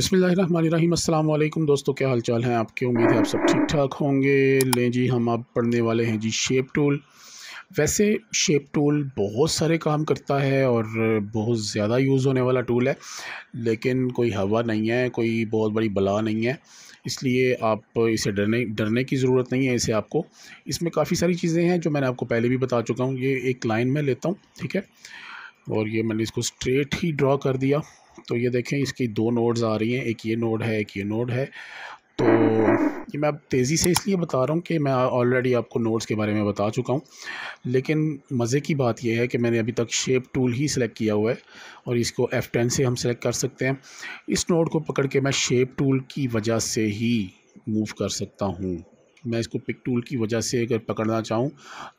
बिस्मिल्लाहिर्रहमानिर्रहीम। अस्सलाम वालेकुम दोस्तों, क्या हाल चाल हैं आपके। उम्मीद है आप सब ठीक ठाक होंगे। लें जी, हम अब पढ़ने वाले हैं जी शेप टूल। वैसे शेप टूल बहुत सारे काम करता है और बहुत ज़्यादा यूज़ होने वाला टूल है, लेकिन कोई हवा नहीं है, कोई बहुत बड़ी बला नहीं है, इसलिए आप इसे डरने डरने की ज़रूरत नहीं है। इसे आपको इसमें काफ़ी सारी चीज़ें हैं जो मैंने आपको पहले भी बता चुका हूँ। ये एक लाइन में लेता हूँ, ठीक है, और ये मैंने इसको स्ट्रेट ही ड्रॉ कर दिया। तो ये देखें, इसकी दो नोड्स आ रही हैं, एक ये नोड है, एक ये नोड है। तो ये मैं अब तेज़ी से इसलिए बता रहा हूँ कि मैं ऑलरेडी आपको नोड्स के बारे में बता चुका हूँ, लेकिन मज़े की बात यह है कि मैंने अभी तक शेप टूल ही सिलेक्ट किया हुआ है और इसको F10 से हम सिलेक्ट कर सकते हैं। इस नोड को पकड़ के मैं शेप टूल की वजह से ही मूव कर सकता हूँ। मैं इसको पिक टूल की वजह से अगर पकड़ना चाहूँ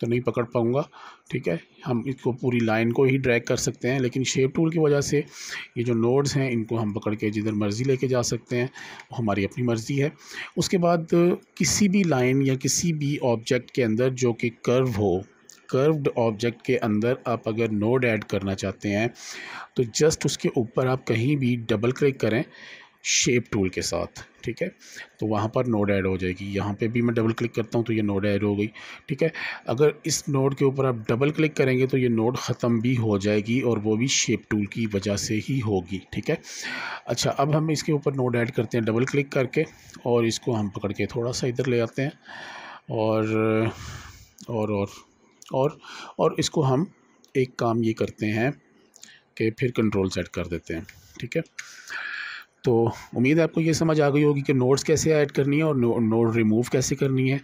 तो नहीं पकड़ पाऊँगा, ठीक है। हम इसको पूरी लाइन को ही ड्रैग कर सकते हैं, लेकिन शेप टूल की वजह से ये जो नोड्स हैं इनको हम पकड़ के जिधर मर्ज़ी लेके जा सकते हैं, वो हमारी अपनी मर्ज़ी है। उसके बाद किसी भी लाइन या किसी भी ऑब्जेक्ट के अंदर जो कि कर्व हो, कर्व्ड ऑब्जेक्ट के अंदर आप अगर नोड ऐड करना चाहते हैं तो जस्ट उसके ऊपर आप कहीं भी डबल क्लिक करें शेप टूल के साथ, ठीक है, तो वहाँ पर नोड ऐड हो जाएगी। यहाँ पे भी मैं डबल क्लिक करता हूँ तो ये नोड ऐड हो गई, ठीक है। अगर इस नोड के ऊपर आप डबल क्लिक करेंगे तो ये नोड ख़त्म भी हो जाएगी और वो भी शेप टूल की वजह से ही होगी, ठीक है। अच्छा, अब हम इसके ऊपर नोड ऐड करते हैं डबल क्लिक करके, और इसको हम पकड़ के थोड़ा सा इधर ले आते हैं और और और और, और इसको हम एक काम ये करते हैं कि फिर कंट्रोल सेट कर देते हैं, ठीक है। तो उम्मीद है आपको ये समझ आ गई होगी कि नोड्स कैसे ऐड करनी है और नोड रिमूव कैसे करनी है।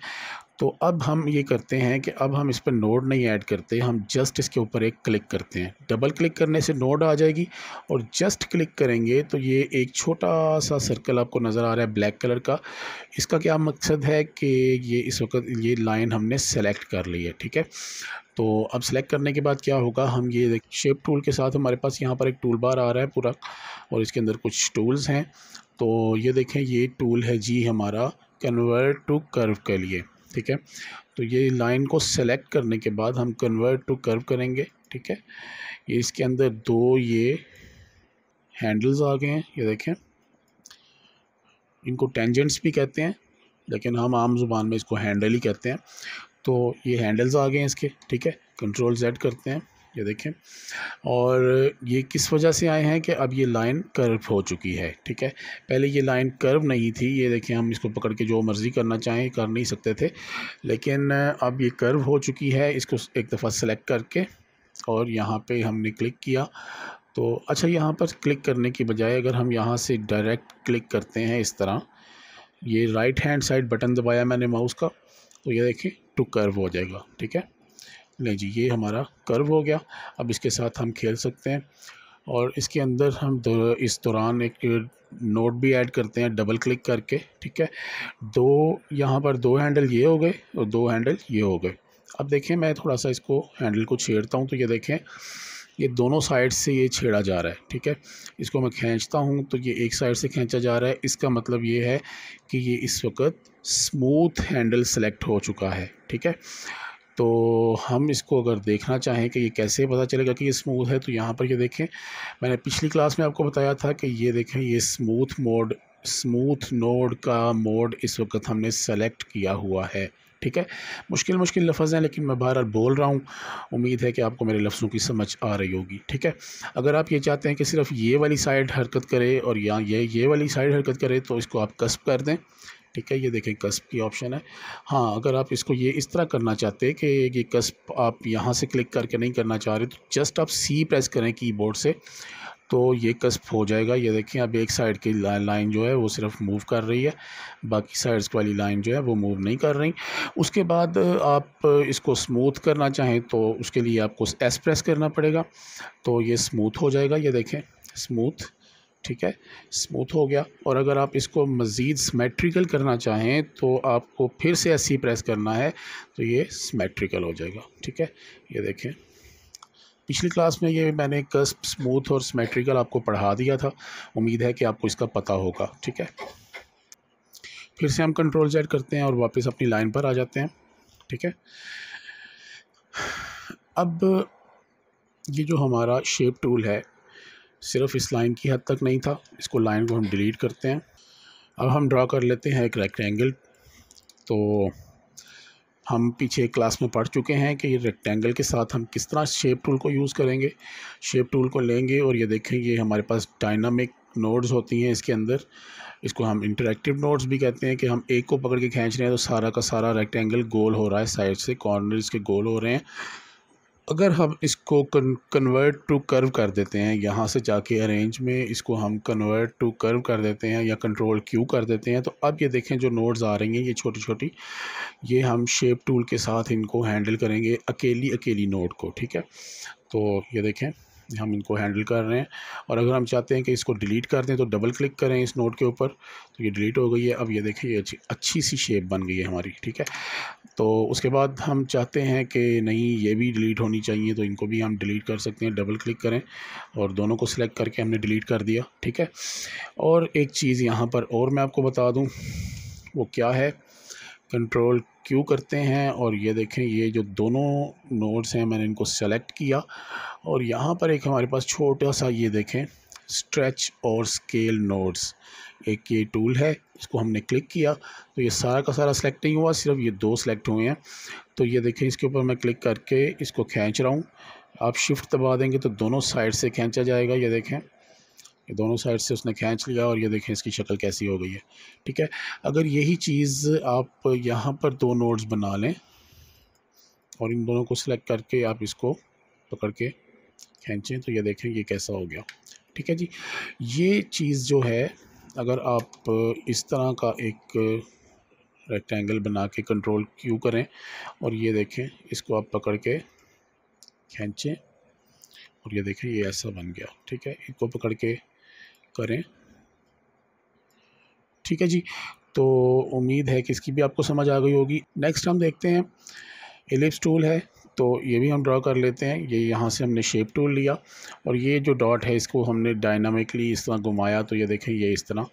तो अब हम ये करते हैं कि अब हम इस पर नोड नहीं ऐड करते, हम जस्ट इसके ऊपर एक क्लिक करते हैं। डबल क्लिक करने से नोड आ जाएगी और जस्ट क्लिक करेंगे तो ये एक छोटा सा सर्कल आपको नज़र आ रहा है ब्लैक कलर का। इसका क्या मकसद है कि ये इस वक्त ये लाइन हमने सेलेक्ट कर ली है, ठीक है। तो अब सेलेक्ट करने के बाद क्या होगा, हम ये शेप टूल के साथ हमारे पास यहाँ पर एक टूल बार आ रहा है पूरा, और इसके अंदर कुछ टूल्स हैं। तो ये देखें, ये टूल है जी हमारा कन्वर्ट टू कर्व के लिए, ठीक है। तो ये लाइन को सेलेक्ट करने के बाद हम कन्वर्ट टू कर्व करेंगे, ठीक है। ये इसके अंदर दो ये हैंडल्स आ गए हैं, ये देखें, इनको टेंजेंट्स भी कहते हैं, लेकिन हम आम ज़ुबान में इसको हैंडल ही कहते हैं। तो ये हैंडल्स आ गए हैं इसके, ठीक है। कंट्रोल Z करते हैं, ये देखें, और ये किस वजह से आए हैं कि अब ये लाइन कर्व हो चुकी है, ठीक है। पहले ये लाइन कर्व नहीं थी, ये देखें, हम इसको पकड़ के जो मर्ज़ी करना चाहें कर नहीं सकते थे, लेकिन अब ये कर्व हो चुकी है। इसको एक दफ़ा सेलेक्ट करके और यहाँ पे हमने क्लिक किया तो अच्छा, यहाँ पर क्लिक करने की बजाय अगर हम यहाँ से डायरेक्ट क्लिक करते हैं इस तरह, ये राइट हैंड साइड बटन दबाया मैंने माउस का, तो ये देखें टू कर्व हो जाएगा, ठीक है। ले जी, ये हमारा कर्व हो गया। अब इसके साथ हम खेल सकते हैं और इसके अंदर हम इस दौरान एक नोड भी ऐड करते हैं डबल क्लिक करके, ठीक है। दो यहाँ पर दो हैंडल ये हो गए और दो हैंडल ये हो गए। अब देखें, मैं थोड़ा सा इसको हैंडल को छेड़ता हूँ तो ये देखें, ये दोनों साइड से ये छेड़ा जा रहा है, ठीक है। इसको मैं खींचता हूँ तो ये एक साइड से खींचा जा रहा है। इसका मतलब ये है कि ये इस वक्त स्मूथ हैंडल सेलेक्ट हो चुका है, ठीक है। तो हम इसको अगर देखना चाहें कि ये कैसे पता चलेगा कि ये स्मूथ है, तो यहाँ पर ये देखें, मैंने पिछली क्लास में आपको बताया था कि ये देखें, ये स्मूथ नोड का मोड इस वक्त हमने सेलेक्ट किया हुआ है, ठीक है। मुश्किल लफ्ज़ हैं, लेकिन मैं बहरहाल बोल रहा हूँ। उम्मीद है कि आपको मेरे लफ्ज़ों की समझ आ रही होगी, ठीक है। अगर आप ये चाहते हैं कि सिर्फ ये वाली साइड हरकत करे और या ये वाली साइड हरकत करे, तो इसको आप कस्प कर दें, ठीक है। ये देखें, कस्प की ऑप्शन है। हाँ, अगर आप इसको ये इस तरह करना चाहते हैं कि ये कस्प आप यहाँ से क्लिक करके नहीं करना चाह रहे, तो जस्ट आप C प्रेस करें कीबोर्ड से, तो ये कस्प हो जाएगा। ये देखें, अब एक साइड की लाइन जो है वो सिर्फ मूव कर रही है, बाकी साइड्स वाली लाइन जो है वो मूव नहीं कर रही। उसके बाद आप इसको स्मूथ करना चाहें तो उसके लिए आपको S प्रेस करना पड़ेगा, तो ये स्मूथ हो जाएगा। ये देखें, स्मूथ, ठीक है, स्मूथ हो गया। और अगर आप इसको मज़ीद सिमेट्रिकल करना चाहें तो आपको फिर से C प्रेस करना है, तो ये सिमेट्रिकल हो जाएगा, ठीक है। ये देखें, पिछली क्लास में ये मैंने कस्प, स्मूथ और सिमेट्रिकल आपको पढ़ा दिया था। उम्मीद है कि आपको इसका पता होगा, ठीक है। फिर से हम कंट्रोल Z करते हैं और वापस अपनी लाइन पर आ जाते हैं, ठीक है। अब ये जो हमारा शेप टूल है, सिर्फ इस लाइन की हद तक नहीं था, इसको लाइन को हम डिलीट करते हैं। अब हम ड्रा कर लेते हैं एक रेक्टेंगल। तो हम पीछे क्लास में पढ़ चुके हैं कि ये रेक्टेंगल के साथ हम किस तरह शेप टूल को यूज़ करेंगे। शेप टूल को लेंगे और ये देखेंगे हमारे पास डायनामिक नोड्स होती हैं इसके अंदर, इसको हम इंटरेक्टिव नोड्स भी कहते हैं, कि हम एक को पकड़ के खींच रहे हैं तो सारा का सारा रेक्टेंगल गोल हो रहा है, साइड से कॉर्नर इसके गोल हो रहे हैं। अगर हम इसको कन्वर्ट टू कर्व कर देते हैं, यहाँ से जाके अरेंज में इसको हम कन्वर्ट टू कर्व कर देते हैं या कंट्रोल क्यू कर देते हैं, तो अब ये देखें जो नोड्स आ रही हैं ये छोटी छोटी, ये हम शेप टूल के साथ इनको हैंडल करेंगे अकेली अकेली नोड को। ठीक है, तो ये देखें हम इनको हैंडल कर रहे हैं। और अगर हम चाहते हैं कि इसको डिलीट कर दें तो डबल क्लिक करें इस नोड के ऊपर, तो ये डिलीट हो गई है। अब ये देखें ये अच्छी सी शेप बन गई है हमारी। ठीक है, तो उसके बाद हम चाहते हैं कि नहीं ये भी डिलीट होनी चाहिए, तो इनको भी हम डिलीट कर सकते हैं। डबल क्लिक करें और दोनों को सिलेक्ट करके हमने डिलीट कर दिया। ठीक है, और एक चीज़ यहाँ पर और मैं आपको बता दूँ, वो क्या है, कंट्रोल क्यू करते हैं और ये देखें ये जो दोनों नोड्स हैं मैंने इनको सेलेक्ट किया और यहाँ पर एक हमारे पास छोटा सा ये देखें स्ट्रेच और स्केल नोड्स, एक ये टूल है, इसको हमने क्लिक किया तो ये सारा का सारा सेलेक्ट नहीं हुआ, सिर्फ ये दो सेलेक्ट हुए हैं। तो ये देखें इसके ऊपर मैं क्लिक करके इसको खींच रहा हूँ, आप शिफ्ट दबा देंगे तो दोनों साइड से खींचा जाएगा। ये देखें ये दोनों साइड से उसने खींच लिया और ये देखें इसकी शक्ल कैसी हो गई है। ठीक है, अगर यही चीज़ आप यहाँ पर दो नोड्स बना लें और इन दोनों को सिलेक्ट करके आप इसको पकड़ के खींचें तो ये देखें ये कैसा हो गया। ठीक है जी, ये चीज़ जो है अगर आप इस तरह का एक रेक्टेंगल बना के कंट्रोल क्यू करें और ये देखें इसको आप पकड़ के खींचें और ये देखें ये ऐसा बन गया। ठीक है, इसको पकड़ के करें। ठीक है जी, तो उम्मीद है कि इसकी भी आपको समझ आ गई होगी। नेक्स्ट हम देखते हैं एलिप्स टूल है, तो ये भी हम ड्रॉ कर लेते हैं। ये यहाँ से हमने शेप टूल लिया और ये जो डॉट है इसको हमने डायनामिकली इस तरह घुमाया तो ये देखें ये इस तरह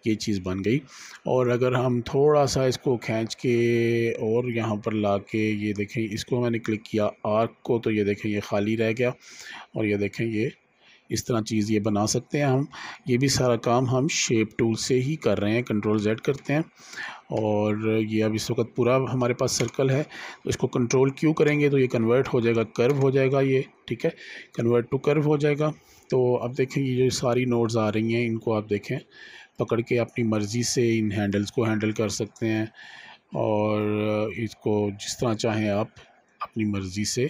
ये चीज़ बन गई। और अगर हम थोड़ा सा इसको खींच के और यहाँ पर ला के ये देखें इसको मैंने क्लिक किया आर्क को, तो ये देखें ये खाली रह गया और ये देखें ये इस तरह चीज़ ये बना सकते हैं हम। ये भी सारा काम हम शेप टूल से ही कर रहे हैं, कंट्रोल Z करते हैं और ये अब इस वक्त पूरा हमारे पास सर्कल है, तो इसको कंट्रोल Q करेंगे तो ये कन्वर्ट हो जाएगा, कर्व हो जाएगा ये। ठीक है, कन्वर्ट टू कर्व हो जाएगा। तो अब देखें ये जो सारी नोड्स आ रही हैं इनको आप देखें पकड़ के अपनी मर्ज़ी से इन हैंडल्स को हैंडल कर सकते हैं और इसको जिस तरह चाहें आप अपनी मर्ज़ी से।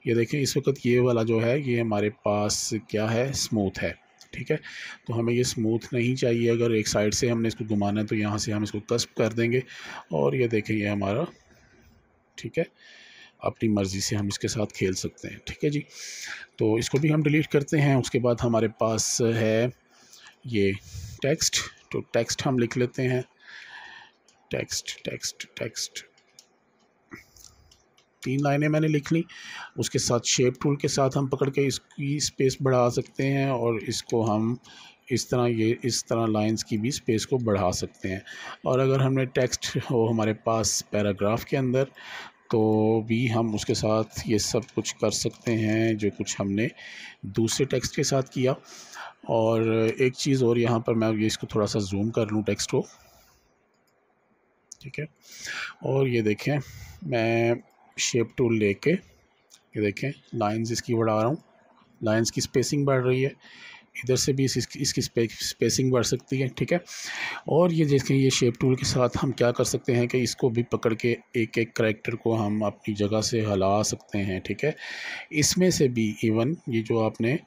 ये देखें इस वक्त ये वाला जो है ये हमारे पास क्या है, स्मूथ है। ठीक है, तो हमें ये स्मूथ नहीं चाहिए, अगर एक साइड से हमने इसको घुमाना है तो यहाँ से हम इसको कस्प कर देंगे और ये देखें ये हमारा। ठीक है, अपनी मर्ज़ी से हम इसके साथ खेल सकते हैं। ठीक है जी, तो इसको भी हम डिलीट करते हैं। उसके बाद हमारे पास है ये टेक्स्ट, तो टेक्स्ट हम लिख लेते हैं, टेक्स्ट टेक्स्ट टेक्स्ट 3 लाइनें मैंने लिख ली। उसके साथ शेप टूल के साथ हम पकड़ के इसकी स्पेस बढ़ा सकते हैं और इसको हम इस तरह ये इस तरह लाइंस की भी स्पेस को बढ़ा सकते हैं। और अगर हमने टेक्स्ट हो हमारे पास पैराग्राफ के अंदर तो भी हम उसके साथ ये सब कुछ कर सकते हैं जो कुछ हमने दूसरे टेक्स्ट के साथ किया। और एक चीज़ और यहाँ पर मैं ये इसको थोड़ा सा जूम कर लूँ टेक्स्ट को। ठीक है, और ये देखें मैं शेप टूल लेके ये देखें लाइंस इसकी बढ़ा रहा हूँ, लाइंस की स्पेसिंग बढ़ रही है, इधर से भी इसकी स्पेसिंग बढ़ सकती है। ठीक है, और ये देखें ये शेप टूल के साथ हम क्या कर सकते हैं कि इसको भी पकड़ के एक एक करैक्टर को हम अपनी जगह से हिला सकते हैं। ठीक है, इसमें से भी इवन ये जो आपने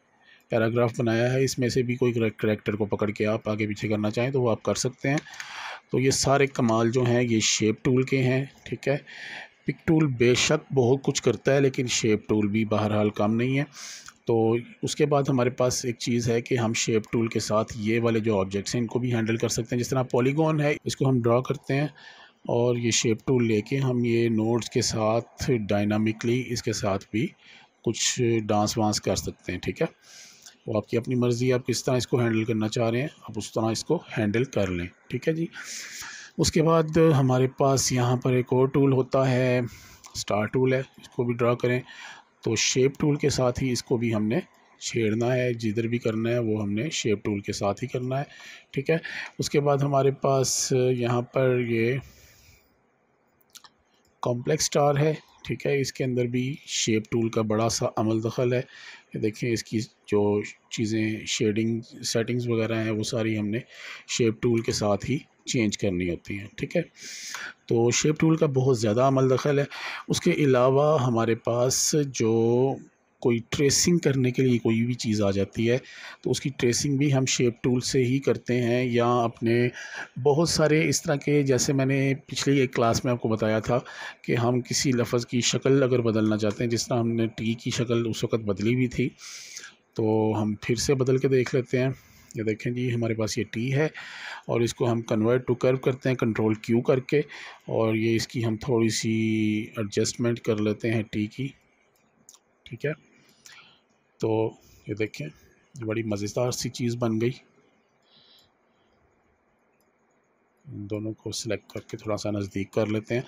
पैराग्राफ बनाया है इसमें से भी कोई करैक्टर को पकड़ के आप आगे पीछे करना चाहें तो वो आप कर सकते हैं। तो ये सारे कमाल जो हैं ये शेप टूल के हैं। ठीक है, पिक टूल बेशक बहुत कुछ करता है लेकिन शेप टूल भी बहरहाल कम नहीं है। तो उसके बाद हमारे पास एक चीज़ है कि हम शेप टूल के साथ ये वाले जो ऑब्जेक्ट्स हैं इनको भी हैंडल कर सकते हैं। जिस तरह पॉलीगॉन है इसको हम ड्रॉ करते हैं और ये शेप टूल लेके हम ये नोड्स के साथ डायनामिकली इसके साथ भी कुछ डांस वांस कर सकते हैं। ठीक है, वो आपकी अपनी मर्ज़ी, आप किस तरह इसको हैंडल करना चाह रहे हैं आप उस तरह इसको हैंडल कर लें। ठीक है जी, उसके बाद हमारे पास यहाँ पर एक और टूल होता है, स्टार टूल है, इसको भी ड्रा करें तो शेप टूल के साथ ही इसको भी हमने छेड़ना है, जिधर भी करना है वो हमने शेप टूल के साथ ही करना है, ठीक है। उसके बाद हमारे पास यहाँ पर ये कॉम्प्लेक्स स्टार है, ठीक है। इसके अंदर भी शेप टूल का बड़ा सा अमल दखल है। ये देखें, इसकी जो चीज़ें शेडिंग सेटिंग्स वगैरह हैं वो सारी हमने शेप टूल के साथ ही चेंज करनी होती हैं, ठीक है। तो शेप टूल का बहुत ज़्यादा अमल दखल है। उसके अलावा हमारे पास जो कोई ट्रेसिंग करने के लिए कोई भी चीज़ आ जाती है तो उसकी ट्रेसिंग भी हम शेप टूल से ही करते हैं, या अपने बहुत सारे इस तरह के, जैसे मैंने पिछली एक क्लास में आपको बताया था कि हम किसी लफ्ज़ की शक्ल अगर बदलना चाहते हैं, जिस तरह हमने टी की शक्ल उस वक़्त बदली हुई थी, तो हम फिर से बदल के देख लेते हैं। ये देखें जी, हमारे पास ये टी है और इसको हम कन्वर्ट टू कर्व करते हैं कंट्रोल क्यू करके, और ये इसकी हम थोड़ी सी एडजस्टमेंट कर लेते हैं टी की, ठीक है। तो ये देखें, बड़ी मज़ेदार सी चीज़ बन गई। इन दोनों को सिलेक्ट करके थोड़ा सा नज़दीक कर लेते हैं।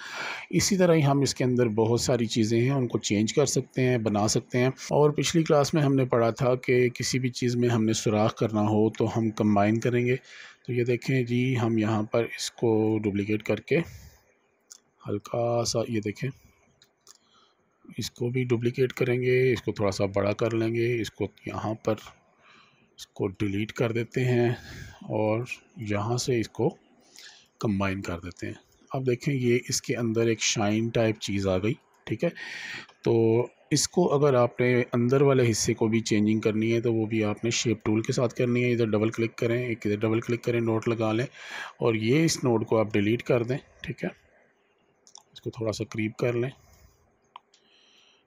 इसी तरह ही हम इसके अंदर बहुत सारी चीज़ें हैं, उनको चेंज कर सकते हैं, बना सकते हैं। और पिछली क्लास में हमने पढ़ा था कि किसी भी चीज़ में हमने सुराख करना हो तो हम कंबाइन करेंगे। तो ये देखें जी, हम यहाँ पर इसको डुप्लिकेट करके हल्का सा, ये देखें, इसको भी डुप्लिकेट करेंगे, इसको थोड़ा सा बड़ा कर लेंगे, इसको यहाँ पर इसको डिलीट कर देते हैं और यहाँ से इसको कंबाइन कर देते हैं। अब देखें, ये इसके अंदर एक शाइन टाइप चीज़ आ गई, ठीक है। तो इसको अगर आपने अंदर वाले हिस्से को भी चेंजिंग करनी है तो वो भी आपने शेप टूल के साथ करनी है। इधर डबल क्लिक करें, एक इधर डबल क्लिक करें, नोट लगा लें और ये इस नोट को आप डिलीट कर दें, ठीक है। इसको थोड़ा सा करीब कर लें,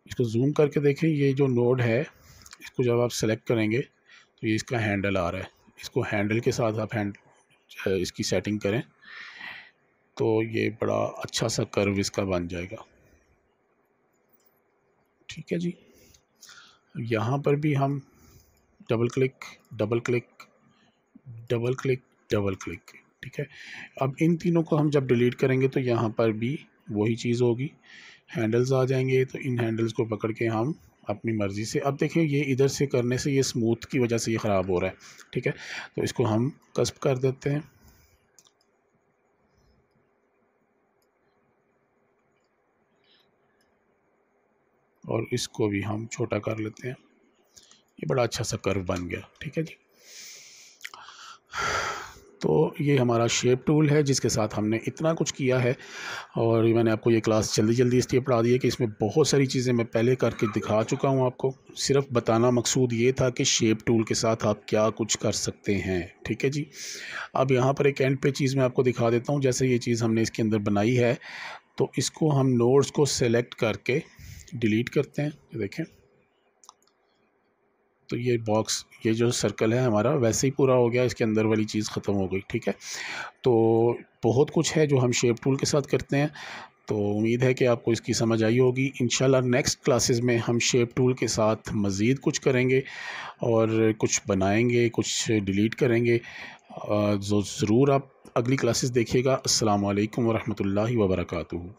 इसको जूम करके देखें। ये जो नोड है, इसको जब आप सेलेक्ट करेंगे तो ये इसका हैंडल आ रहा है। इसको हैंडल के साथ आप इसकी सेटिंग करें तो ये बड़ा अच्छा सा कर्व इसका बन जाएगा, ठीक है जी। यहाँ पर भी हम double click, double click, double click, double click, ठीक है। अब इन तीनों को हम जब डिलीट करेंगे तो यहाँ पर भी वही चीज़ होगी, हैंडल्स आ जाएंगे। तो इन हैंडल्स को पकड़ के हम अपनी मर्ज़ी से, अब देखें ये इधर से करने से ये स्मूथ की वजह से ये ख़राब हो रहा है, ठीक है। तो इसको हम कस्प कर देते हैं, और इसको भी हम छोटा कर लेते हैं। ये बड़ा अच्छा सा कर्व बन गया, ठीक है जी। तो ये हमारा शेप टूल है जिसके साथ हमने इतना कुछ किया है, और मैंने आपको ये क्लास जल्दी जल्दी इसलिए पढ़ा दी है कि इसमें बहुत सारी चीज़ें मैं पहले करके दिखा चुका हूँ आपको। सिर्फ बताना मकसूद ये था कि शेप टूल के साथ आप क्या कुछ कर सकते हैं, ठीक है जी। अब यहाँ पर एक एंड पे चीज़ मैं आपको दिखा देता हूँ। जैसे ये चीज़ हमने इसके अंदर बनाई है तो इसको हम नोड्स को सेलेक्ट करके डिलीट करते हैं, देखें। तो ये बॉक्स, ये जो सर्कल है हमारा वैसे ही पूरा हो गया, इसके अंदर वाली चीज़ ख़त्म हो गई, ठीक है। तो बहुत कुछ है जो हम शेप टूल के साथ करते हैं। तो उम्मीद है कि आपको इसकी समझ आई होगी। इंशाल्लाह नेक्स्ट क्लासेस में हम शेप टूल के साथ मज़ीद कुछ करेंगे और कुछ बनाएंगे, कुछ डिलीट करेंगे। जो ज़रूर आप अगली क्लासेस देखिएगा। अस्सलामु अलैकुम वरहमतुल्लाहि वबरकातुहू।